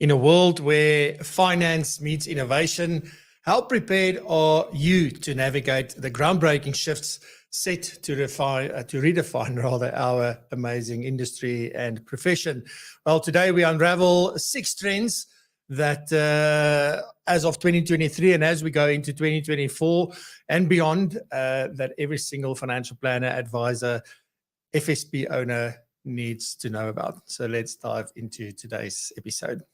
In a world where finance meets innovation, how prepared are you to navigate the groundbreaking shifts set to redefine our amazing industry and profession? Well, today we unravel 6 trends that as of 2023 and as we go into 2024 and beyond, that every single financial planner, advisor, FSP owner needs to know about. So let's dive into today's episode.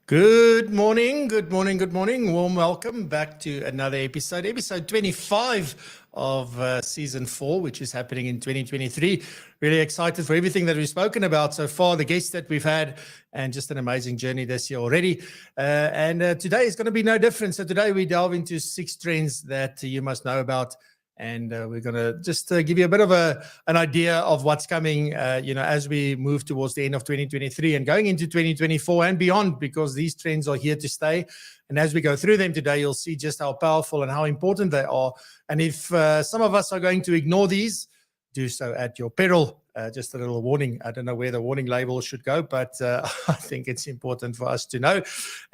Good morning. Warm welcome back to another episode 25 of season 4, which is happening in 2023. Really excited for everything that we've spoken about so far, the guests that we've had, and just an amazing journey this year already. And today is going to be no different. So today we delve into 6 trends that you must know about. And we're going to just give you a bit of an idea of what's coming, as we move towards the end of 2023 and going into 2024 and beyond, because these trends are here to stay. And as we go through them today, you'll see just how powerful and how important they are. And if some of us are going to ignore these, do so at your peril. Just a little warning. I don't know where the warning label should go, but I think it's important for us to know.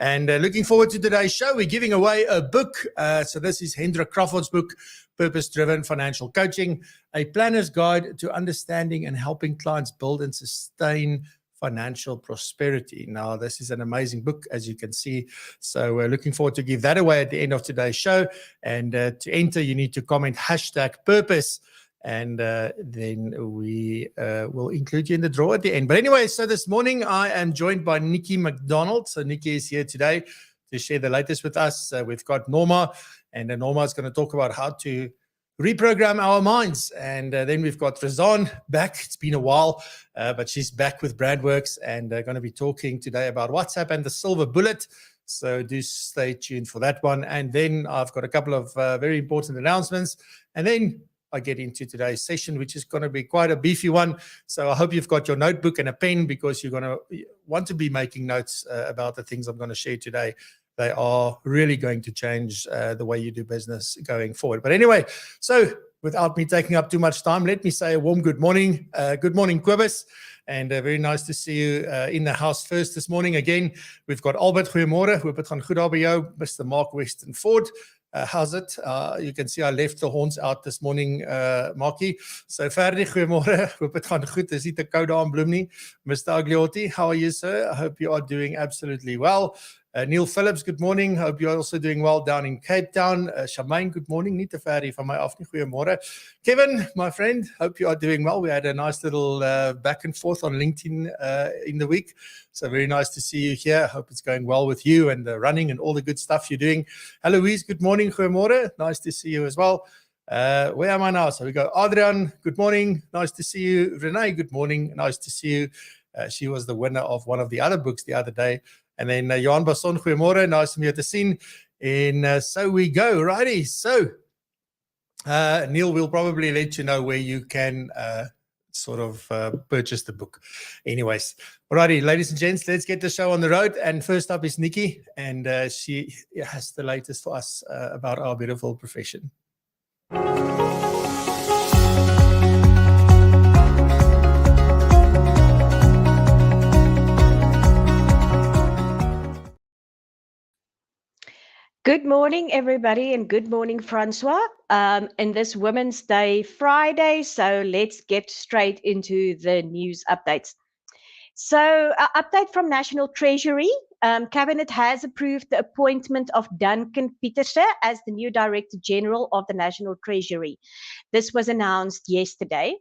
And looking forward to today's show. We're giving away a book. So this is Hendrik Crawford's book, Purpose-Driven Financial Coaching, a planner's guide to understanding and helping clients build and sustain financial prosperity. Now, this is an amazing book, as you can see. So we're looking forward to give that away at the end of today's show. And to enter, you need to comment #purpose. And then we will include you in the draw at the end. But anyway, so this morning I am joined by Nikki McDonald. So Nikki is here today to share the latest with us. We've got Norma, and Norma is going to talk about how to reprogram our minds. And then we've got Razan back. It's been a while, but she's back with Brandworks and going to be talking today about WhatsApp and the silver bullet. So do stay tuned for that one. And then I've got a couple of very important announcements. And then I get into today's session, which is going to be quite a beefy one. So I hope you've got your notebook and a pen, because you're going to want to be making notes about the things I'm going to share today. They are really going to change the way you do business going forward. But anyway, so without me taking up too much time, let me say a warm good morning. Good morning, Quibus. And very nice to see you in the house first this morning. Again, we've got Albert, goeiemôre. Hoop het gaan goed daar by jou, Mr. Mark Weston Ford. How's it? You can see I left the horns out this morning, Markie. So Ferdi, goeiemôre. Hoop het gaan goed. Is nie te koud daar in Bloem nie. Mr. Agliotti, how are you, sir? I hope you are doing absolutely well. Neil Phillips, good morning. Hope you're also doing well down in Cape Town. Shamaine, good morning. Nie te ver van my af nie. Goeiemôre. Kevin, my friend, hope you are doing well. We had a nice little back and forth on LinkedIn in the week. So very nice to see you here. Hope it's going well with you and the running and all the good stuff you're doing. Eloise, good morning. Goeiemôre. Nice to see you as well. Where am I now? So we go Adrian, good morning. Nice to see you. Renee, good morning. Nice to see you. She was the winner of one of the other books the other day. And then Johan Basson, goeiemôre. Nice om jou te sien. And so we go. Righty. So Neil will probably let you know where you can purchase the book. Anyways, alrighty, ladies and gents, let's get the show on the road. And first up is Nikki, and she has the latest for us about our beautiful profession. Good morning, everybody, and good morning, Francois. In this Women's Day Friday, so let's get straight into the news updates. So, an update from National Treasury. Cabinet has approved the appointment of Duncan Pieterse as the new Director General of the National Treasury. This was announced yesterday.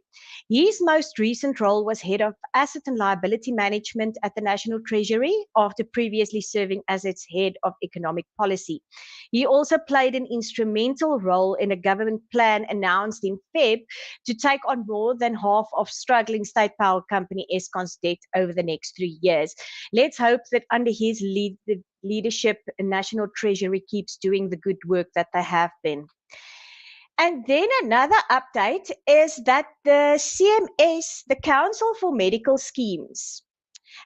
His most recent role was Head of Asset and Liability Management at the National Treasury, after previously serving as its Head of Economic Policy. He also played an instrumental role in a government plan announced in Feb to take on more than half of struggling state power company Eskom's debt over the next 3 years. Let's hope that under his leadership, the National Treasury keeps doing the good work that they have been. And then another update is that the CMS, the Council for Medical Schemes,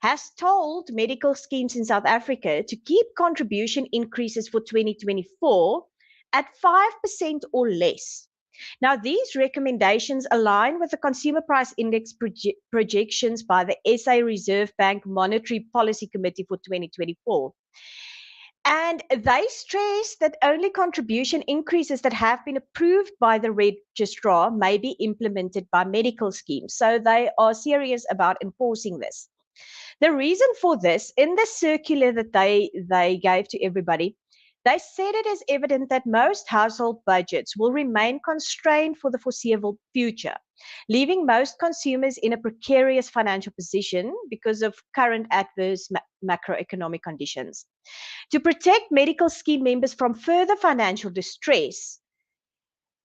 has told medical schemes in South Africa to keep contribution increases for 2024 at 5% or less. Now, these recommendations align with the Consumer Price Index projections by the SA Reserve Bank Monetary Policy Committee for 2024. And they stress that only contribution increases that have been approved by the registrar may be implemented by medical schemes. So they are serious about enforcing this. The reason for this, in the circular that they gave to everybody, they said it is evident that most household budgets will remain constrained for the foreseeable future, leaving most consumers in a precarious financial position because of current adverse macroeconomic conditions. To protect medical scheme members from further financial distress,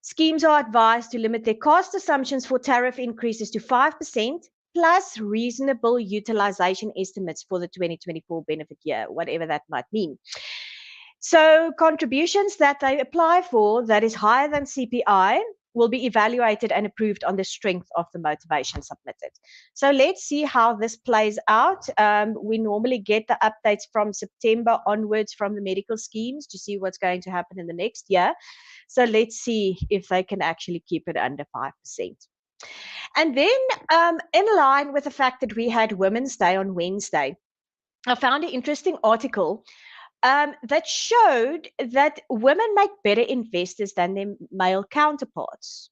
schemes are advised to limit their cost assumptions for tariff increases to 5%, plus reasonable utilization estimates for the 2024 benefit year, whatever that might mean. So contributions that they apply for that is higher than CPI will be evaluated and approved on the strength of the motivation submitted. So let's see how this plays out. We normally get the updates from September onwards from the medical schemes to see what's going to happen in the next year. So let's see if they can actually keep it under 5%. And then in line with the fact that we had Women's Day on Wednesday, I found an interesting article that showed that women make better investors than their male counterparts.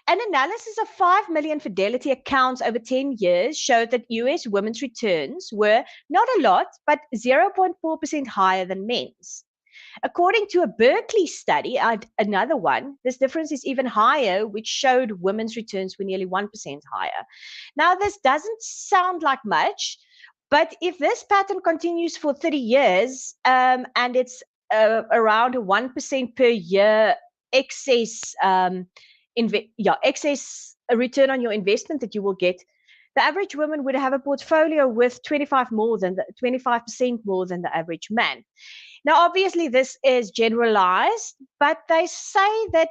An analysis of 5 million Fidelity accounts over 10 years showed that US women's returns were not a lot, but 0.4% higher than men's. According to a Berkeley study, another one, this difference is even higher, which showed women's returns were nearly 1% higher. Now, this doesn't sound like much, but if this pattern continues for 30 years and it's around a 1% per year excess excess return on your investment that you will get, the average woman would have a portfolio with 25% more than the average man. Now, obviously, this is generalized, but they say that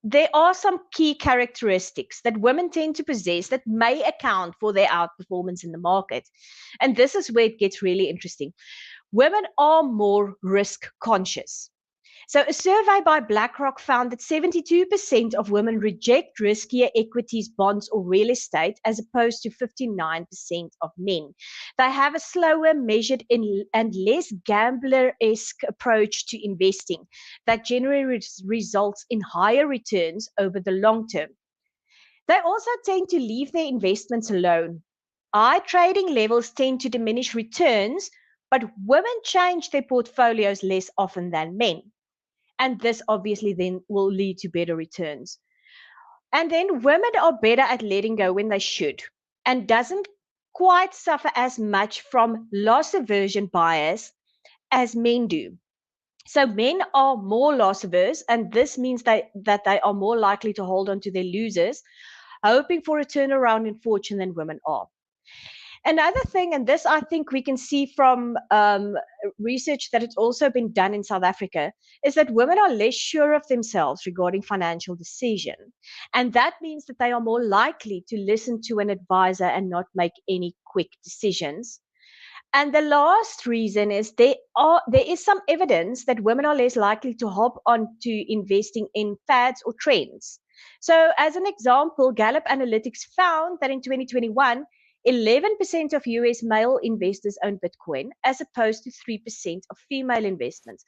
there are some key characteristics that women tend to possess that may account for their outperformance in the market. And this is where it gets really interesting. Women are more risk conscious. So a survey by BlackRock found that 72% of women reject riskier equities, bonds, or real estate, as opposed to 59% of men. They have a slower, measured, and less gambler-esque approach to investing that generally results in higher returns over the long term. They also tend to leave their investments alone. High trading levels tend to diminish returns, but women change their portfolios less often than men. And this obviously then will lead to better returns. And then women are better at letting go when they should and doesn't quite suffer as much from loss aversion bias as men do. So men are more loss averse, and this means that they are more likely to hold on to their losers, hoping for a turnaround in fortune than women are. Another thing, and this I think we can see from research that has also been done in South Africa, is that women are less sure of themselves regarding financial decision. And that means that they are more likely to listen to an advisor and not make any quick decisions. And the last reason is there is some evidence that women are less likely to hop onto investing in fads or trends. So as an example, Gallup Analytics found that in 2021, 11% of US male investors own Bitcoin, as opposed to 3% of female investments.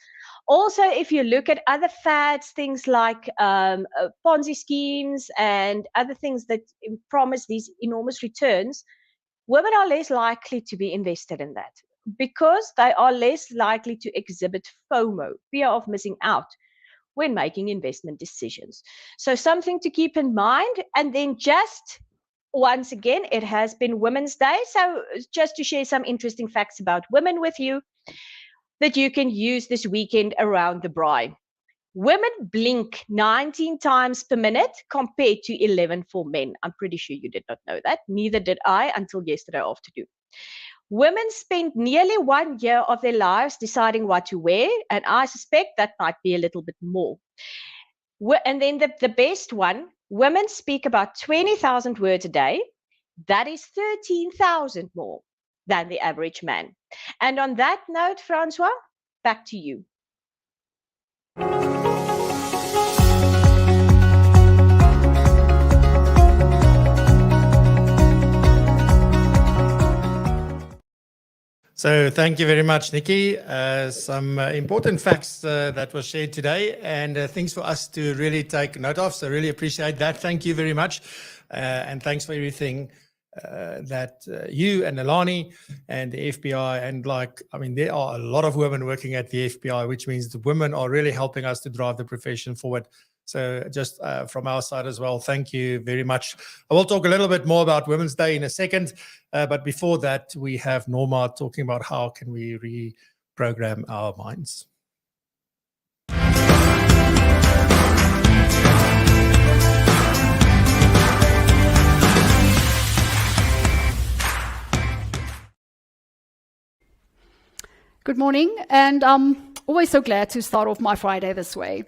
Also, if you look at other fads, things like Ponzi schemes and other things that promise these enormous returns, women are less likely to be invested in that. because they are less likely to exhibit FOMO, fear of missing out, when making investment decisions. So something to keep in mind. And then just once again, it has been Women's Day. So just to share some interesting facts about women with you that you can use this weekend around the braai. Women blink 19 times per minute compared to 11 for men. I'm pretty sure you did not know that. Neither did I until yesterday afternoon. Women spend nearly 1 year of their lives deciding what to wear, and I suspect that might be a little bit more. And then the best one, women speak about 20,000 words a day. That is 13,000 more than the average man. And on that note, Francois, back to you. So thank you very much, Nikki. Some important facts that was shared today, and things for us to really take note of. So really appreciate that. Thank you very much. And thanks for everything that you and Alani and the FBI and there are a lot of women working at the FBI, which means the women are really helping us to drive the profession forward. So just from our side as well, thank you very much. I will talk a little bit more about Women's Day in a second, but before that, we have Norma talking about how can we reprogram our minds. Good morning, and I'm always so glad to start off my Friday this way.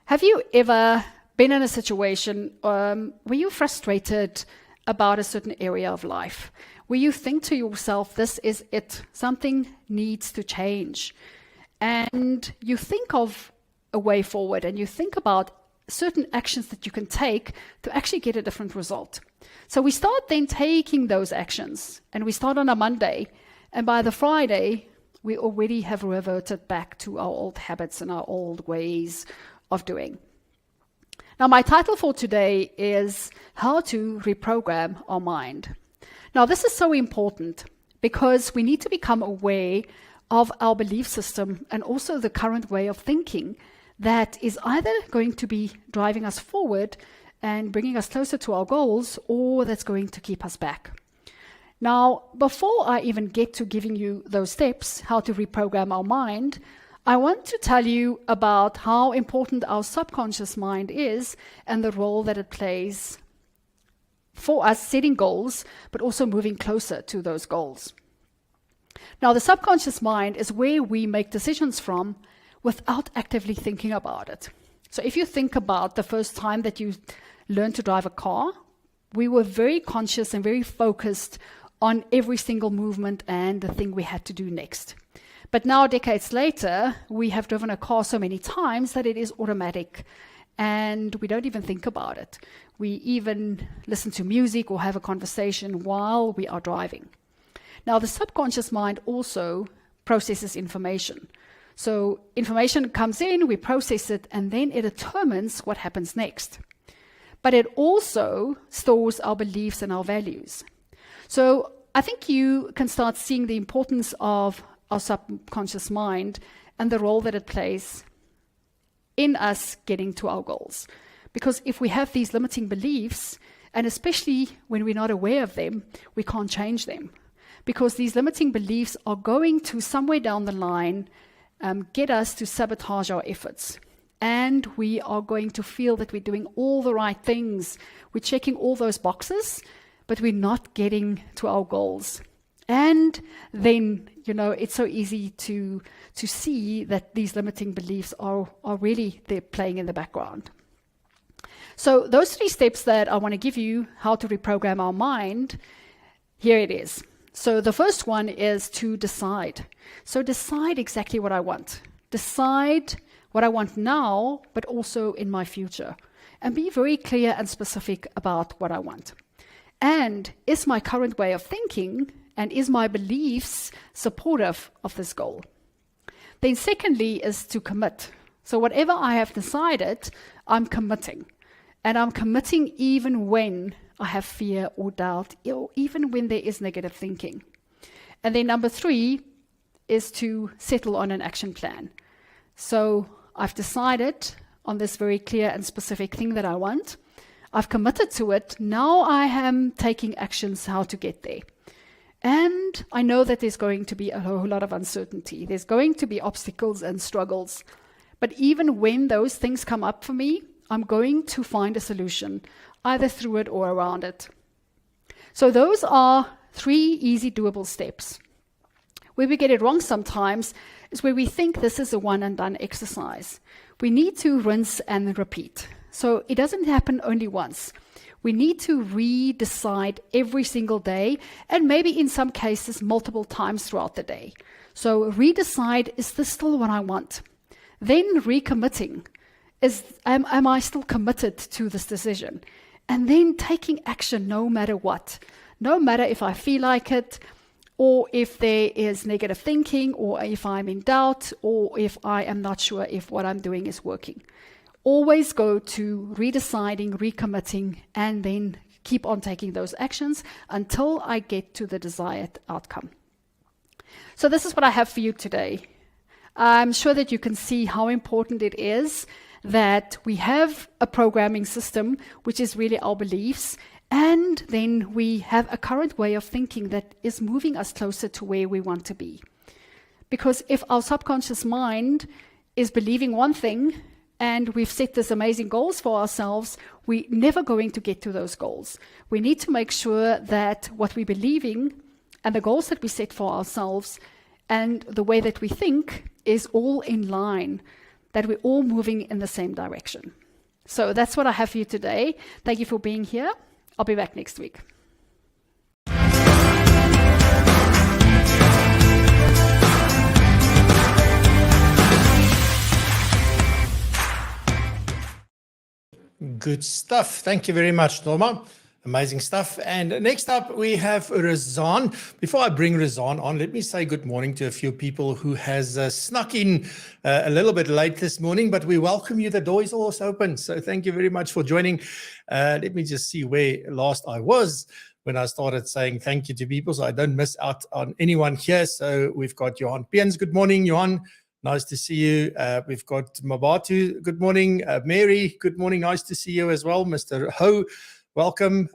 Have you ever been in a situation where you're frustrated about a certain area of life, where you think to yourself, this is it, something needs to change, and you think of a way forward, and you think about certain actions that you can take to actually get a different result? So we start then taking those actions, and we start on a Monday, and by the Friday, we already have reverted back to our old habits and our old ways of doing. Now, my title for today is How to Reprogram Our Mind. Now, this is so important because we need to become aware of our belief system and also the current way of thinking that is either going to be driving us forward and bringing us closer to our goals, or that's going to keep us back. Now, before I even get to giving you those steps, how to reprogram our mind, I want to tell you about how important our subconscious mind is and the role that it plays for us setting goals, but also moving closer to those goals. Now, the subconscious mind is where we make decisions from without actively thinking about it. So if you think about the first time that you learned to drive a car, we were very conscious and very focused on every single movement and the thing we had to do next. But now, decades later, we have driven a car so many times that it is automatic and we don't even think about it. We even listen to music or have a conversation while we are driving. Now, the subconscious mind also processes information. So information comes in, we process it, and then it determines what happens next. But it also stores our beliefs and our values. So I think you can start seeing the importance of our subconscious mind and the role that it plays in us getting to our goals. Because if we have these limiting beliefs, and especially when we're not aware of them, we can't change them. Because these limiting beliefs are going to somewhere down the line get us to sabotage our efforts. And we are going to feel that we're doing all the right things. We're checking all those boxes, but we're not getting to our goals. And then, it's so easy to see that these limiting beliefs are really there playing in the background. So those 3 steps that I want to give you, how to reprogram our mind, here it is. So the first one is to decide. So decide exactly what I want. Decide what I want now, but also in my future. And be very clear and specific about what I want. And is my current way of thinking and is my beliefs supportive of this goal? Then secondly is to commit. So whatever I have decided, I'm committing. And I'm committing even when I have fear or doubt, or even when there is negative thinking. And then number 3 is to settle on an action plan. So I've decided on this very clear and specific thing that I want. I've committed to it. Now I am taking actions how to get there. And I know that there's going to be a whole lot of uncertainty. There's going to be obstacles and struggles. But even when those things come up for me, I'm going to find a solution, either through it or around it. So those are 3 easy doable steps. Where we get it wrong sometimes is where we think this is a one and done exercise. We need to rinse and repeat. So it doesn't happen only once. We need to re-decide every single day, and maybe in some cases multiple times throughout the day. So re-decide, is this still what I want? Then recommitting, am I still committed to this decision? And then taking action no matter what. No matter if I feel like it, or if there is negative thinking, or if I'm in doubt, or if I am not sure if what I'm doing is working. Always go to redeciding, recommitting, and then keep on taking those actions until I get to the desired outcome. So this is what I have for you today. I'm sure that you can see how important it is that we have a programming system, which is really our beliefs, and then we have a current way of thinking that is moving us closer to where we want to be. Because if our subconscious mind is believing one thing, and we've set these amazing goals for ourselves, we're never going to get to those goals. We need to make sure that what we're believing and the goals that we set for ourselves and the way that we think is all in line, that we're all moving in the same direction. So that's what I have for you today. Thank you for being here. I'll be back next week. Good stuff. Thank you very much, Norma. Amazing stuff. And next up, we have Razan. Before I bring Razan on, let me say good morning to a few people who has snuck in a little bit late this morning, but we welcome you. The door is always open. So thank you very much for joining. Let me just see where last I was when I started saying thank you to people, so I don't miss out on anyone here. So we've got Johan Piens. Good morning, Johan. Nice to see you. We've got Mabatu. Good morning. Mary, good morning. Nice to see you as well. Mr. Ho, welcome.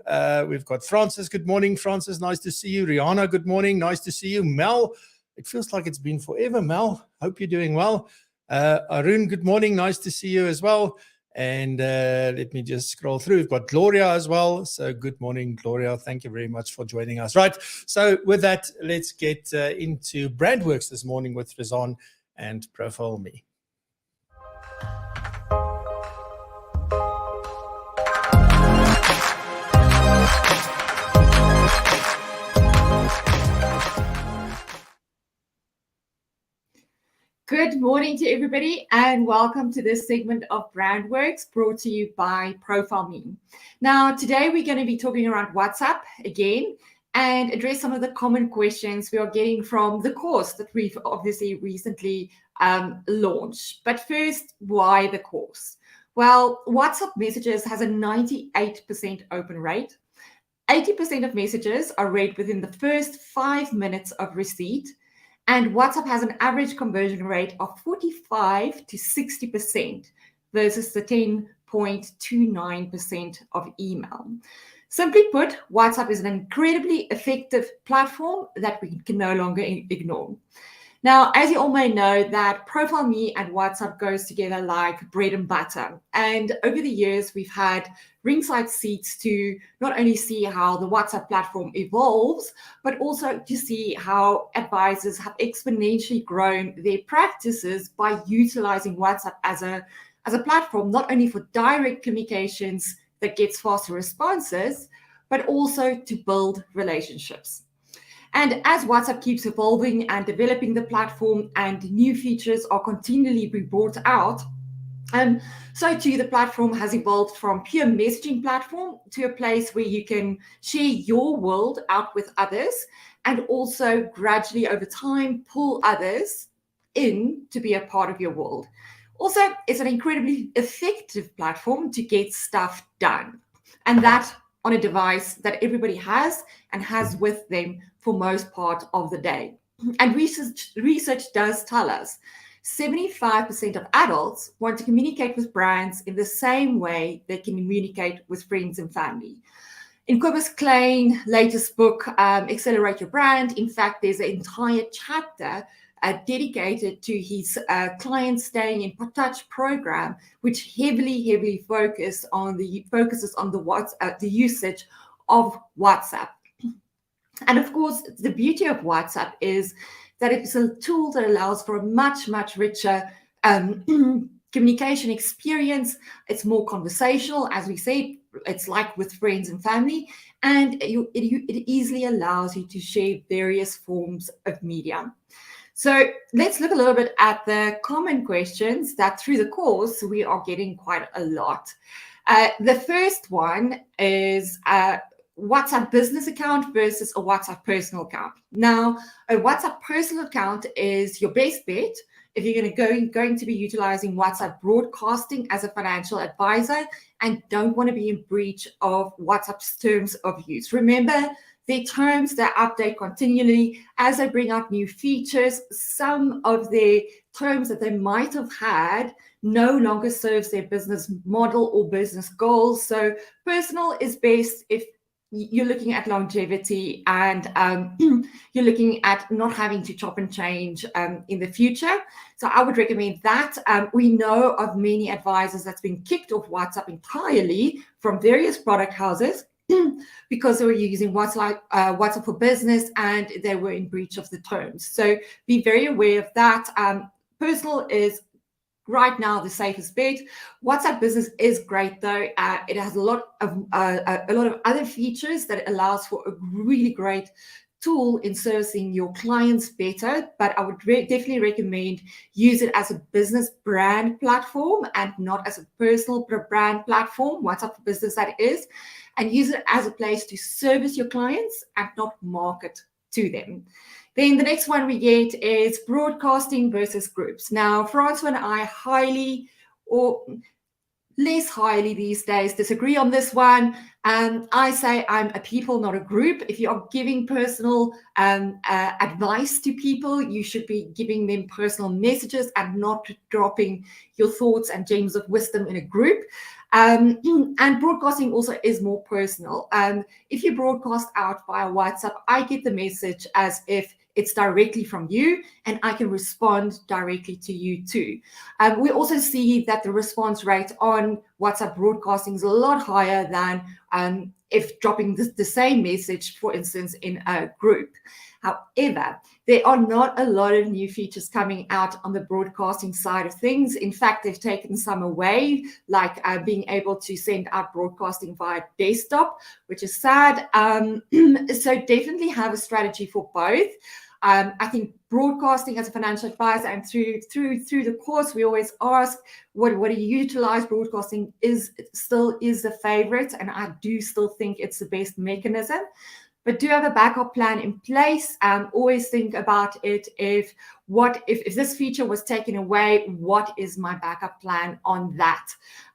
We've got Francis. Good morning, Francis. Nice to see you. Rihanna, good morning. Nice to see you. Mel, it feels like it's been forever, Mel. Hope you're doing well. Arun, good morning. Nice to see you as well. And let me just scroll through. We've got Gloria as well. So good morning, Gloria. Thank you very much for joining us. Right. So with that, let's get into Brandworks this morning with Razan and Profile Me. Good morning to everybody and welcome to this segment of Brandworks brought to you by Profile Me. Now, today we're going to be talking around WhatsApp again and address some of the common questions we are getting from the course that we've obviously recently launched. But first, why the course? Well, WhatsApp messages has a 98% open rate. 80% of messages are read within the first 5 minutes of receipt. And WhatsApp has an average conversion rate of 45 to 60% versus the 10.29% of email. Simply put, WhatsApp is an incredibly effective platform that we can no longer ignore. Now, as you all may know, that Profile Me and WhatsApp goes together like bread and butter. And over the years, we've had ringside seats to not only see how the WhatsApp platform evolves, but also to see how advisors have exponentially grown their practices by utilizing WhatsApp as a platform, not only for direct communications that gets faster responses, but also to build relationships. And as WhatsApp keeps evolving and developing the platform and new features are continually being brought out, so too the platform has evolved from pure messaging platform to a place where you can share your world out with others and also gradually over time pull others in to be a part of your world. Also, it's an incredibly effective platform to get stuff done. And that on a device that everybody has and has with them for most part of the day. And research does tell us 75% of adults want to communicate with brands in the same way they can communicate with friends and family. In Cobus Klein latest book, Accelerate Your Brand, in fact, there's an entire chapter dedicated to his client staying in touch program, which heavily focuses on the usage of WhatsApp. And of course, the beauty of WhatsApp is that it's a tool that allows for a much richer communication experience. It's more conversational, as we say. It's like with friends and family, and it easily allows you to share various forms of media. So let's look a little bit at the common questions that through the course we are getting quite a lot. The first one is WhatsApp business account versus a WhatsApp personal account. Now, a WhatsApp personal account is your best bet if you're going to be utilizing WhatsApp broadcasting as a financial advisor and don't want to be in breach of WhatsApp's terms of use. Remember, their terms, they update continually as they bring out new features. Some of the terms that they might have had no longer serves their business model or business goals. So personal is best if you're looking at longevity and you're looking at not having to chop and change in the future. So I would recommend that. We know of many advisors that's been kicked off WhatsApp entirely from various product houses because they were using WhatsApp for business and they were in breach of the terms. So be very aware of that. Personal is right now the safest bet. WhatsApp business is great though. It has a lot of other features that it allows for a really great tool in servicing your clients better, but I would definitely recommend use it as a business brand platform and not as a personal brand platform. WhatsApp for business that is, and use it as a place to service your clients and not market to them. Then the next one we get is broadcasting versus groups. Now, Francois and I highly or less highly these days disagree on this one. I say I'm a people, not a group. If you're giving personal advice to people, you should be giving them personal messages and not dropping your thoughts and gems of wisdom in a group. And broadcasting also is more personal. If you broadcast out via WhatsApp, I get the message as if it's directly from you and I can respond directly to you too. We also see that the response rate on WhatsApp broadcasting is a lot higher than if dropping the same message, for instance, in a group. However, there are not a lot of new features coming out on the broadcasting side of things. In fact, they've taken some away, like being able to send out broadcasting via desktop, which is sad. So definitely have a strategy for both. I think broadcasting as a financial advisor and through the course, we always ask, what do you utilize? Broadcasting is the favorite, and I do still think it's the best mechanism. But do have a backup plan in place. Always think about it. If this feature was taken away, what is my backup plan on that?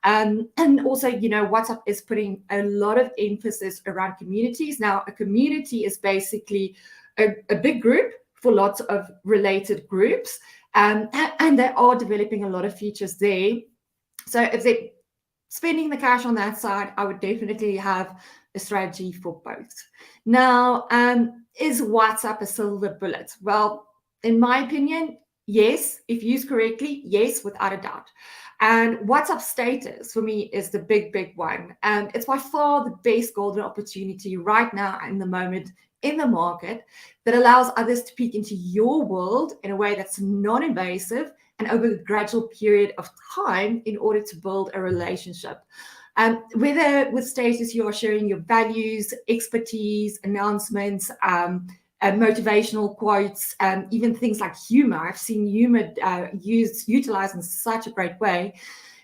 And also, WhatsApp is putting a lot of emphasis around communities. Now, a community is basically a big group for lots of related groups, and they are developing a lot of features there. So if they're spending the cash on that side, I would definitely have a strategy for both. Now, is WhatsApp a silver bullet? Well, in my opinion, yes. If used correctly, yes, without a doubt. And WhatsApp status for me is the big one. And it's by far the best golden opportunity right now in the moment in the market that allows others to peek into your world in a way that's non-invasive and over a gradual period of time in order to build a relationship. Whether with status you are sharing your values, expertise, announcements, motivational quotes, even things like humor. I've seen humor utilized in such a great way.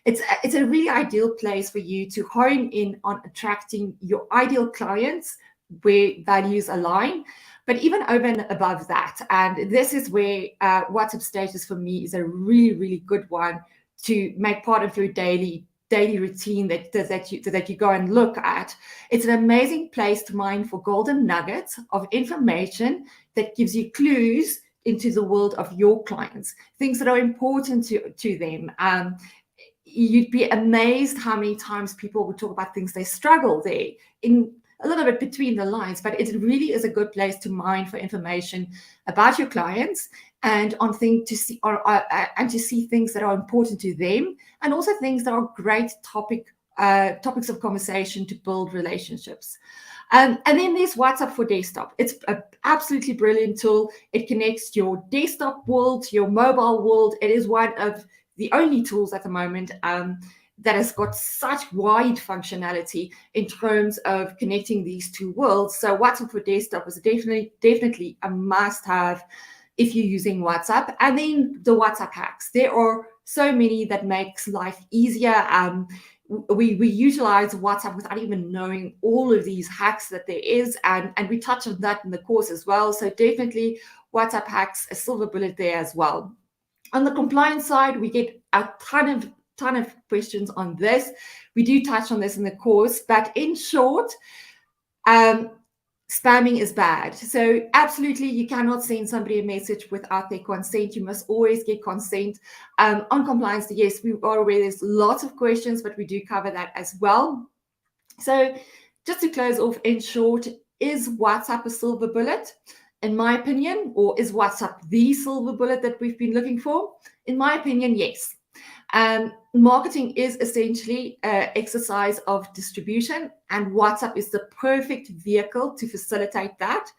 It's a really ideal place for you to hone in on attracting your ideal clients where values align. But even over and above that, and this is where WhatsApp status for me is a really good one to make part of your daily daily routine that you go and look at. It's an amazing place to mine for golden nuggets of information that gives you clues into the world of your clients, things that are important to them. You'd be amazed how many times people would talk about things they struggle there, in a little bit between the lines, but it really is a good place to mine for information about your clients and on things to see, and to see things that are important to them, and also things that are great topics of conversation to build relationships. And then there's WhatsApp for desktop. It's an absolutely brilliant tool. It connects your desktop world to your mobile world. It is one of the only tools at the moment that has got such wide functionality in terms of connecting these two worlds. So WhatsApp for desktop is definitely a must-have if you're using WhatsApp. And then the WhatsApp hacks. There are so many that makes life easier. We utilize WhatsApp without even knowing all of these hacks that there is, and we touch on that in the course as well. So definitely WhatsApp hacks, a silver bullet there as well. On the compliance side, we get a ton of questions on this. We do touch on this in the course, but in short, spamming is bad. So absolutely, you cannot send somebody a message without their consent. You must always get consent. On compliance, yes, we are aware there's lots of questions, but we do cover that as well. So just to close off, in short, is WhatsApp a silver bullet? In my opinion, or is WhatsApp the silver bullet that we've been looking for? In my opinion, yes. Marketing is essentially an exercise of distribution, and WhatsApp is the perfect vehicle to facilitate that.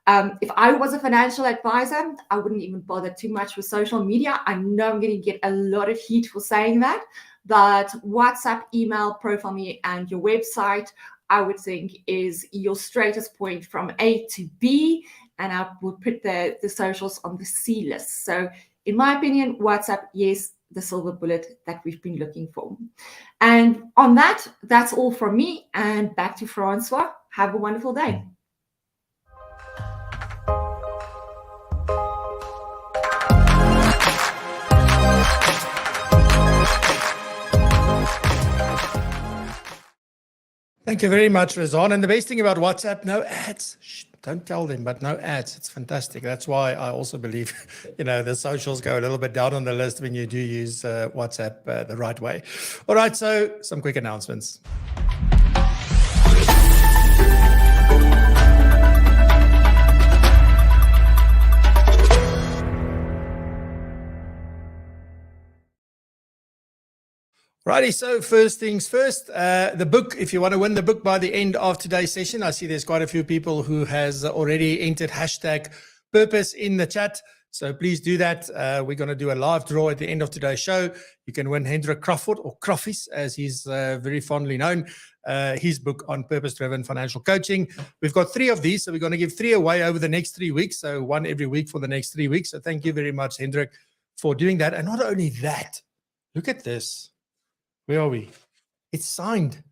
If I was a financial advisor, I wouldn't even bother too much with social media. I know I'm going to get a lot of heat for saying that, but WhatsApp, email, Profile Me, and your website, I would think, is your straightest point from A to B, and I would put the socials on the C list. So in my opinion, WhatsApp, yes, the silver bullet that we've been looking for. And on that, that's all from me, and back to Francois. Have a wonderful day. Thank you very much, Razan. And the best thing about WhatsApp, no ads. Shh, don't tell them, but no ads. It's fantastic. That's why I also believe, the socials go a little bit down on the list when you do use WhatsApp the right way. All right, so some quick announcements. Righty, so first things first, the book, if you want to win the book by the end of today's session, I see there's quite a few people who has already entered hashtag purpose in the chat. So please do that. We're going to do a live draw at the end of today's show. You can win Hendrik Crawford, or Croffies, as he's very fondly known, his book on purpose-driven financial coaching. We've got 3 of these, so we're going to give 3 away over the next 3 weeks. So 1 every week for the next 3 weeks. So thank you very much, Hendrik, for doing that. And not only that, look at this. Where are we? It's signed,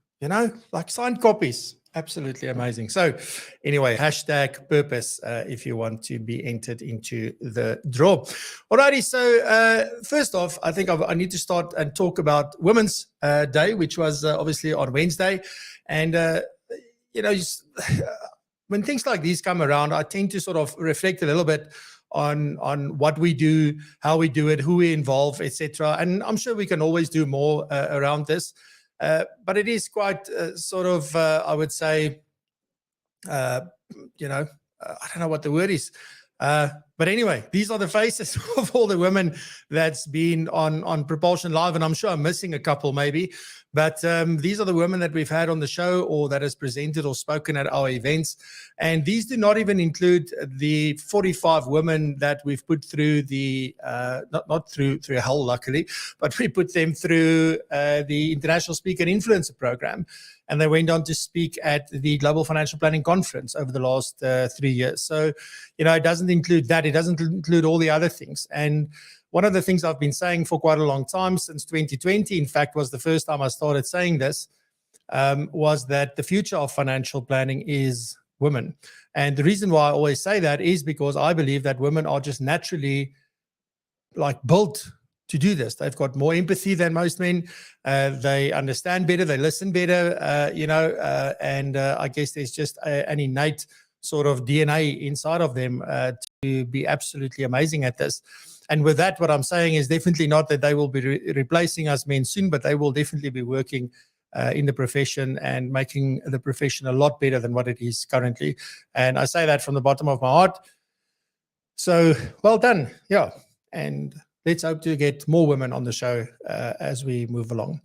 like signed copies. Absolutely amazing. So anyway, hashtag purpose if you want to be entered into the draw. Alrighty, so first off, I think I need to start and talk about Women's Day, which was obviously on Wednesday. And, when things like these come around, I tend to sort of reflect a little bit on what we do, how we do it, who we involve, etc. And I'm sure we can always do more around this. But it is quite I would say, I don't know what the word is. But anyway, these are the faces of all the women that's been on PROpulsion Live, and I'm sure I'm missing a couple maybe. But these are the women that we've had on the show or that has presented or spoken at our events. And these do not even include the 45 women that we've put through the, not through hell, luckily, but we put them through the International Speaker Influencer Program. And they went on to speak at the Global Financial Planning Conference over the last 3 years. So, it doesn't include that. It doesn't include all the other things. And one of the things I've been saying for quite a long time, since 2020, in fact, was the first time I started saying this, was that the future of financial planning is women. And the reason why I always say that is because I believe that women are just naturally built to do this. They've got more empathy than most men. They understand better. They listen better, and I guess there's just an innate sort of DNA inside of them to be absolutely amazing at this. And with that, what I'm saying is definitely not that they will be replacing us men soon, but they will definitely be working in the profession and making the profession a lot better than what it is currently. And I say that from the bottom of my heart. So well done. Yeah. And let's hope to get more women on the show as we move along.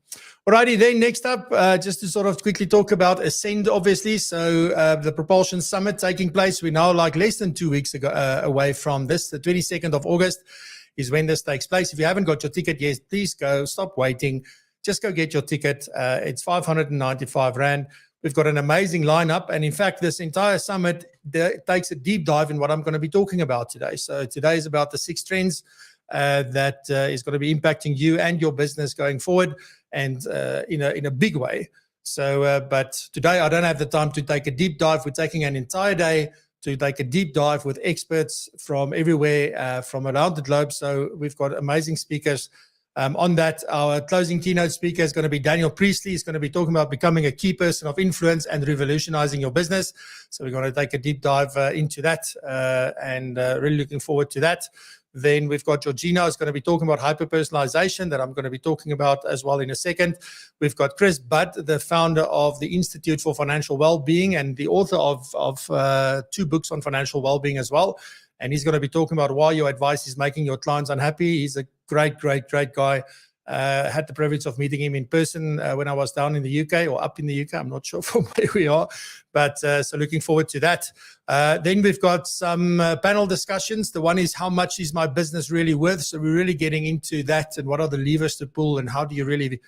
Alrighty, then next up, just to sort of quickly talk about Ascend, obviously. So the Propulsion Summit taking place. We're now like less than 2 weeks ago, away from this. The 22nd of August is when this takes place. If you haven't got your ticket yet, please go. Stop waiting. Just go get your ticket. It's 595 Rand. We've got an amazing lineup. And in fact, this entire summit takes a deep dive in what I'm going to be talking about today. So today is about the 6 trends that is going to be impacting you and your business going forward, and in a big way. So, but today I don't have the time to take a deep dive. We're taking an entire day to take a deep dive with experts from everywhere, from around the globe. So we've got amazing speakers. On that, our closing keynote speaker is going to be Daniel Priestley. He's going to be talking about becoming a key person of influence and revolutionizing your business. So we're going to take a deep dive into that, and really looking forward to that. Then we've got Georgina who's going to be talking about hyper-personalisation that I'm going to be talking about as well in a second. We've got Chris Budd, the founder of the Institute for Financial Wellbeing and the author of 2 books on financial wellbeing as well. And he's going to be talking about why your advice is making your clients unhappy. He's a great guy. Had the privilege of meeting him in person when I was down in the UK or up in the UK. I'm not sure from where we are, but so looking forward to that. Then we've got some panel discussions. The one is, how much is my business really worth? So we're really getting into that, and what are the levers to pull, and how do you really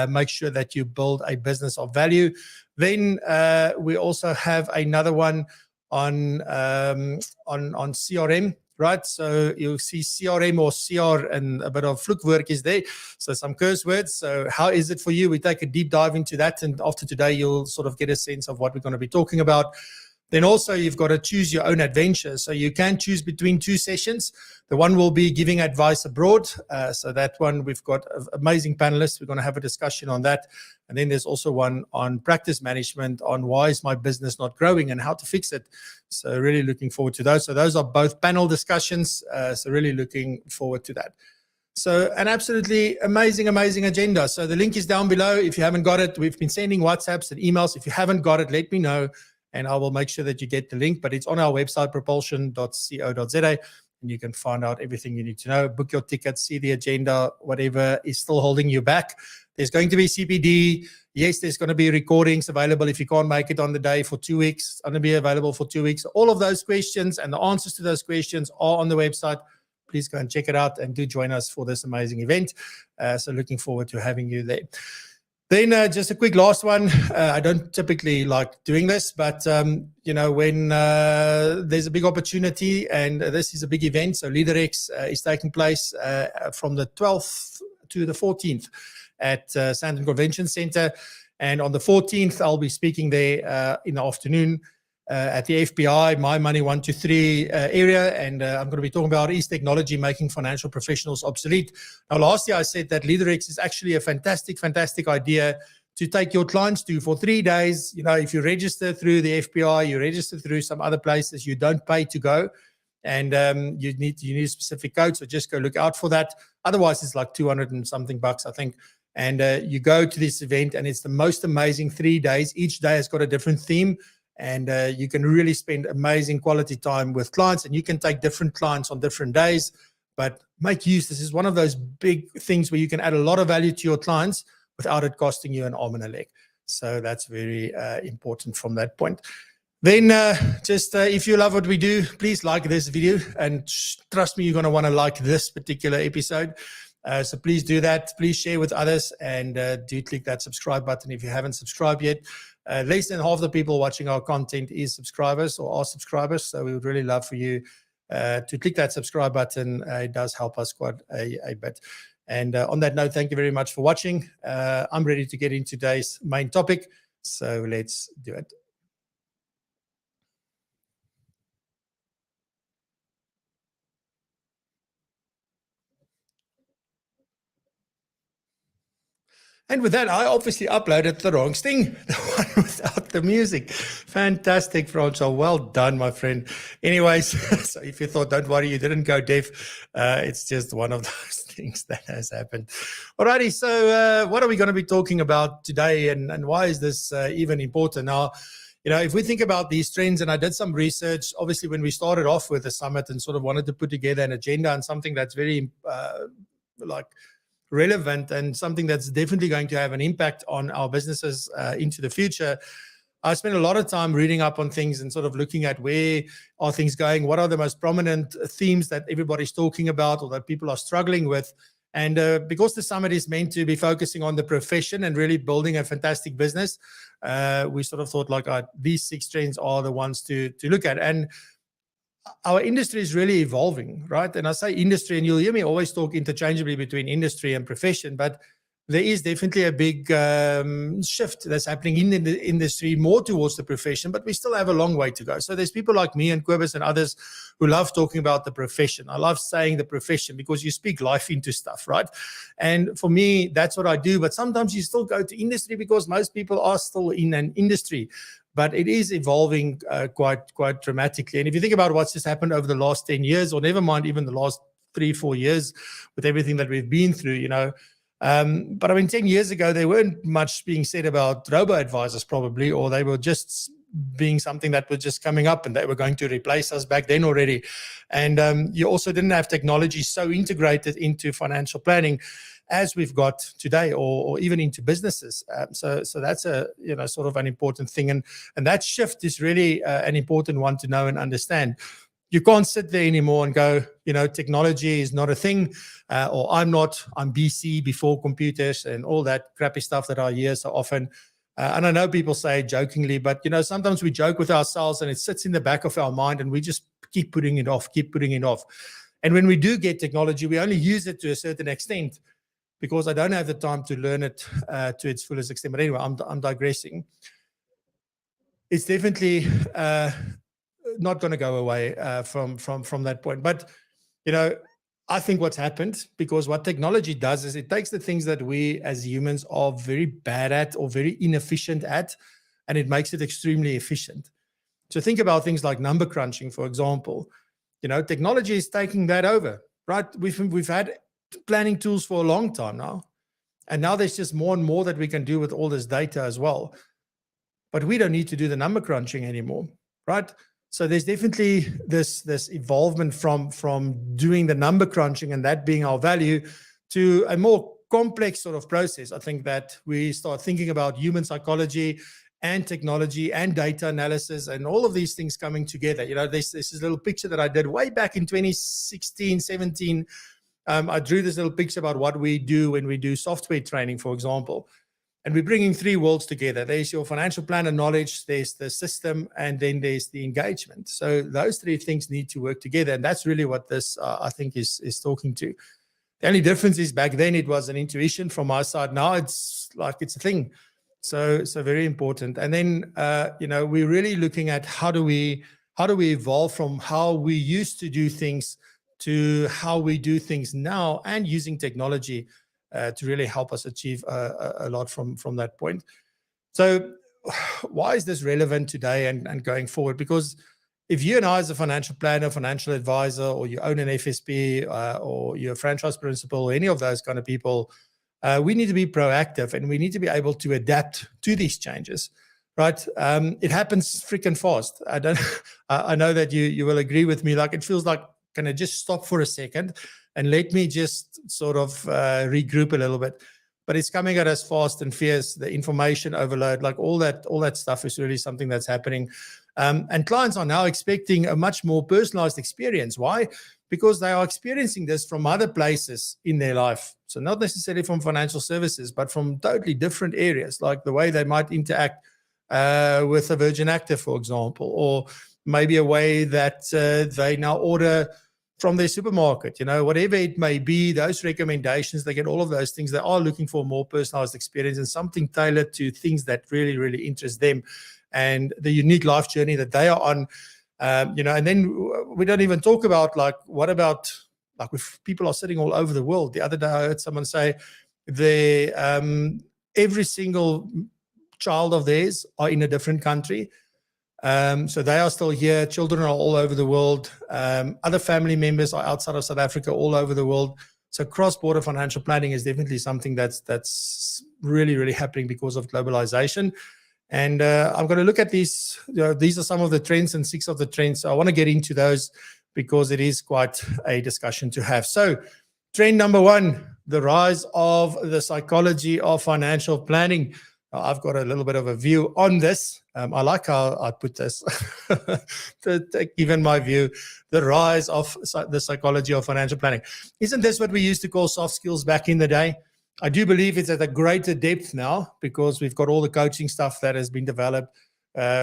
make sure that you build a business of value. Then we also have another one on CRM. Right, so you'll see CRM or CR and a bit of vloekwoord is there, so some curse words. So how is it for you? We take a deep dive into that, and after today you'll sort of get a sense of what we're going to be talking about. Then also you've got to choose your own adventure. So you can choose between 2 sessions. The one will be giving advice abroad. So that one, we've got amazing panelists. We're going to have a discussion on that. And then there's also one on practice management, on why is my business not growing and how to fix it. So really looking forward to those. So those are both panel discussions. So really looking forward to that. So an absolutely amazing agenda. So the link is down below. If you haven't got it, we've been sending WhatsApps and emails. If you haven't got it, let me know, and I will make sure that you get the link. But it's on our website, propulsion.co.za, and you can find out everything you need to know. Book your tickets, see the agenda, whatever is still holding you back. There's going to be CPD. Yes, there's going to be recordings available if you can't make it on the day for 2 weeks. It's going to be available for 2 weeks. All of those questions and the answers to those questions are on the website. Please go and check it out, and do join us for this amazing event. So looking forward to having you there. Then just a quick last one. I don't typically like doing this, but when there's a big opportunity, and this is a big event, so LeaderX is taking place from the 12th to the 14th at Sandton Convention Center. And on the 14th, I'll be speaking there in the afternoon at the FBI, My Money 123 area. And I'm going to be talking about, is technology making financial professionals obsolete? Now, last year I said that LeaderX is actually a fantastic idea to take your clients to for 3 days. If you register through the FBI, you register through some other places, you don't pay to go. And you need a specific code, so just go look out for that. Otherwise, it's like 200 and something bucks, I think. And you go to this event, and it's the most amazing 3 days. Each day has got a different theme, and you can really spend amazing quality time with clients, and you can take different clients on different days. But make use. This is one of those big things where you can add a lot of value to your clients without it costing you an arm and a leg. So that's very important from that point. Then if you love what we do, please like this video, and trust me, you're going to want to like this particular episode. So please do that. Please share with others, and do click that subscribe button if you haven't subscribed yet. Less than half the people watching our content is subscribers or are subscribers. So we would really love for you to click that subscribe button. It does help us quite a bit. And on that note, thank you very much for watching. I'm ready to get into today's main topic. So let's do it. And with that, I obviously uploaded the wrong thing, the one without the music. Fantastic, Francois. Well done, my friend. Anyways, so if you thought, don't worry, you didn't go deaf, it's just one of those things that has happened. Alrighty, so what are we going to be talking about today, and why is this even important? Now, if we think about these trends, and I did some research, obviously, when we started off with the summit and sort of wanted to put together an agenda and something that's very relevant and something that's definitely going to have an impact on our businesses into the future. I spent a lot of time reading up on things and sort of looking at where are things going, what are the most prominent themes that everybody's talking about or that people are struggling with. And because the summit is meant to be focusing on the profession and really building a fantastic business, we sort of thought these 6 trends are the ones to look at. And our industry is really evolving, right? And I say industry, and you'll hear me always talk interchangeably between industry and profession, but there is definitely a big shift that's happening in the industry, more towards the profession, but we still have a long way to go. So there's people like me and Kobus and others who love talking about the profession. I love saying the profession because you speak life into stuff, right? And for me, that's what I do. But sometimes you still go to industry because most people are still in an industry. But it is evolving quite dramatically. And if you think about what's just happened over the last 10 years, or never mind even the last 3-4 years with everything that we've been through, but I mean, 10 years ago, there weren't much being said about robo-advisors probably, or they were just being something that was just coming up and they were going to replace us back then already. And you also didn't have technology so integrated into financial planning as we've got today, or even into businesses. So that's a sort of an important thing. And that shift is really an important one to know and understand. You can't sit there anymore and go, technology is not a thing, or I'm BC, before computers, and all that crappy stuff that I hear so often. And I know people say it jokingly, but sometimes we joke with ourselves and it sits in the back of our mind and we just keep putting it off. And when we do get technology, we only use it to a certain extent, because I don't have the time to learn it to its fullest extent. But anyway, I'm digressing. It's definitely not going to go away from that point. But, I think what's happened, because what technology does is it takes the things that we as humans are very bad at or very inefficient at, and it makes it extremely efficient. So think about things like number crunching, for example. Technology is taking that over, right? We've had planning tools for a long time now, and now there's just more and more that we can do with all this data as well. But we don't need to do the number crunching anymore, right? So there's definitely this evolvement from doing the number crunching and that being our value to a more complex sort of process. I think that we start thinking about human psychology and technology and data analysis and all of these things coming together. This little picture that I did way back in 2016, 17. I drew this little picture about what we do when we do software training, for example. And we're bringing 3 worlds together. There's your financial planner knowledge, there's the system, and then there's the engagement. So those 3 things need to work together. And that's really what this, I think, is talking to. The only difference is back then it was an intuition from my side. Now it's a thing. So very important. And then, we're really looking at how do we evolve from how we used to do things to how we do things now, and using technology to really help us achieve a lot from that point. So why is this relevant today and going forward? Because if you and I, as a financial planner, financial advisor, or you own an FSP, or you're a franchise principal, or any of those kind of people, we need to be proactive and we need to be able to adapt to these changes, right? It happens freaking fast. I know that you will agree with me. It feels like, can I just stop for a second and let me just sort of regroup a little bit? But it's coming at us fast and fierce. The information overload, all that stuff is really something that's happening. And clients are now expecting a much more personalized experience. Why? Because they are experiencing this from other places in their life. So not necessarily from financial services, but from totally different areas, like the way they might interact with a Virgin Active, for example, or maybe a way that they now order from their supermarket, whatever it may be, those recommendations, they get all of those things. They are looking for a more personalized experience and something tailored to things that really, really interest them and the unique life journey that they are on. And then we don't even talk about what about if people are sitting all over the world. The other day I heard someone say every single child of theirs are in a different country. So they are still here. Children are all over the world. Other family members are outside of South Africa, all over the world. So cross-border financial planning is definitely something that's really, really happening because of globalization. And I'm going to look at these. These are some of the trends and 6 of the trends. So I want to get into those because it is quite a discussion to have. So trend number 1, the rise of the psychology of financial planning. I've got a little bit of a view on this. I like how I put this, given my view, the rise of the psychology of financial planning. Isn't this what we used to call soft skills back in the day? I do believe it's at a greater depth now because we've got all the coaching stuff that has been developed.